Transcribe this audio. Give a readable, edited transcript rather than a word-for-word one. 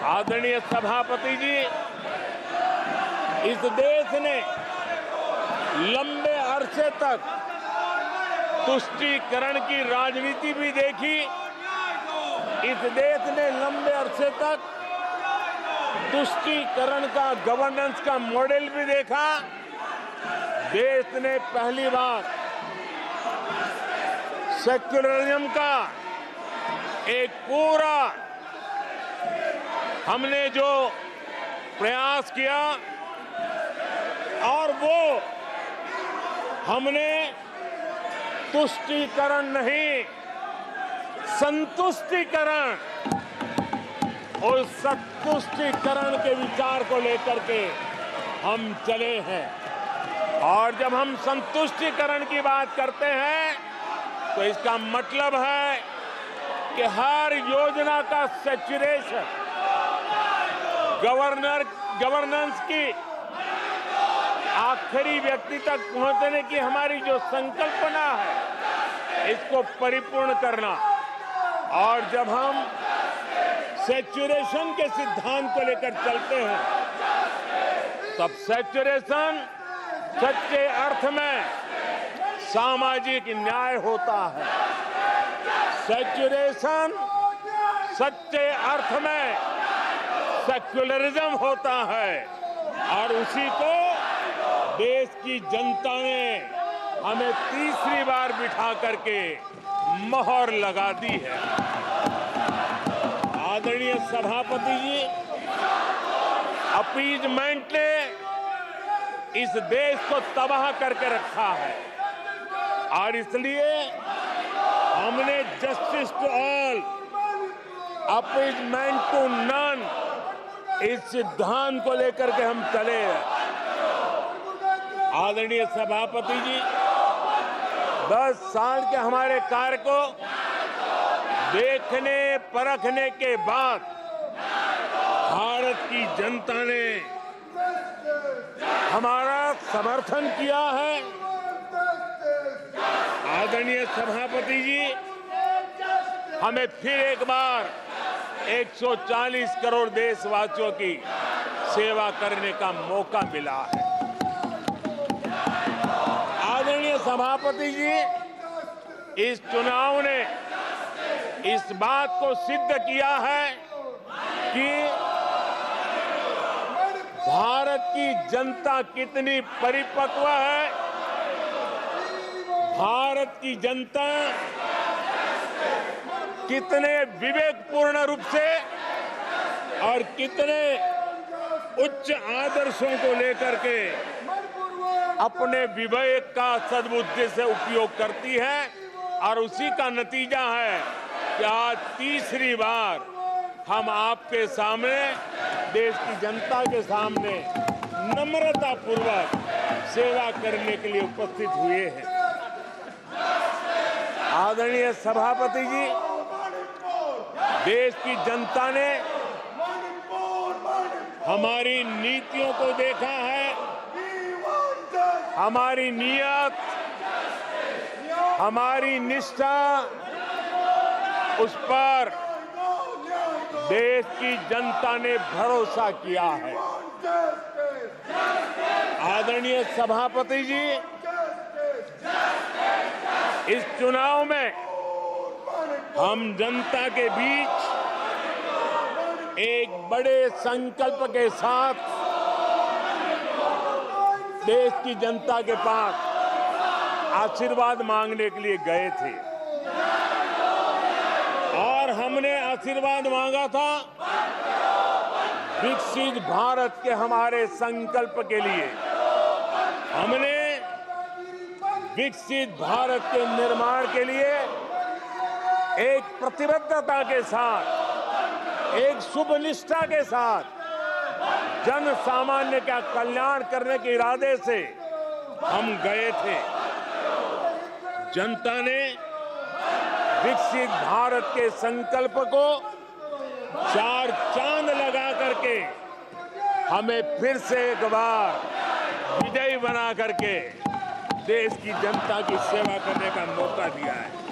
आदरणीय सभापति जी, इस देश ने लंबे अरसे तक तुष्टीकरण की राजनीति भी देखी। इस देश ने लंबे अरसे तक तुष्टीकरण का गवर्नेंस का मॉडल भी देखा। देश ने पहली बार सेक्युलरिज्म का एक पूरा हमने जो प्रयास किया और वो हमने तुष्टीकरण नहीं, संतुष्टीकरण और संतुष्टीकरण के विचार को लेकर के हम चले हैं। और जब हम संतुष्टीकरण की बात करते हैं तो इसका मतलब है कि हर योजना का सैचुरेशन गवर्नेंस की आखिरी व्यक्ति तक पहुंचने की हमारी जो संकल्पना है, इसको परिपूर्ण करना। और जब हम सैचुरेशन के सिद्धांत को लेकर चलते हैं, तब सैचुरेशन सच्चे अर्थ में सामाजिक न्याय होता है। सैचुरेशन सच्चे अर्थ में सेक्युलरिज्म होता है और उसी को देश की जनता ने हमें तीसरी बार बिठा करके मोहर लगा दी है। आदरणीय सभापति जी, अपीजमेंट ने इस देश को तबाह करके रखा है और इसलिए हमने justice to all, appeasement to none, इस सिद्धांत को लेकर के हम चले हैं। आदरणीय सभापति जी, 10 साल के हमारे कार्य को देखने परखने के बाद भारत की जनता ने हमारा समर्थन किया है। आदरणीय सभापति जी, हमें फिर एक बार 140 करोड़ देशवासियों की सेवा करने का मौका मिला है। आदरणीय सभापति जी, इस चुनाव ने इस बात को सिद्ध किया है कि भारत की जनता कितनी परिपक्व है। भारत की जनता कितने विवेकपूर्ण रूप से और कितने उच्च आदर्शों को लेकर के अपने विवेक का सद्बुद्धि से उपयोग करती है और उसी का नतीजा है कि आज तीसरी बार हम आपके सामने, देश की जनता के सामने नम्रतापूर्वक सेवा करने के लिए उपस्थित हुए हैं। आदरणीय सभापति जी, देश की जनता ने हमारी नीतियों को देखा है, हमारी नीयत, हमारी निष्ठा, उस पर देश की जनता ने भरोसा किया है। आदरणीय सभापति जी, इस चुनाव में हम जनता के बीच एक बड़े संकल्प के साथ देश की जनता के पास आशीर्वाद मांगने के लिए गए थे और हमने आशीर्वाद मांगा था विकसित भारत के हमारे संकल्प के लिए। हमने विकसित भारत के निर्माण के लिए एक प्रतिबद्धता के साथ, एक शुभ निष्ठा के साथ जन सामान्य का कल्याण करने के इरादे से हम गए थे। जनता ने विकसित भारत के संकल्प को 4 चांद लगा करके हमें फिर से एक बार विजयी बना करके देश की जनता की सेवा करने का मौका दिया है।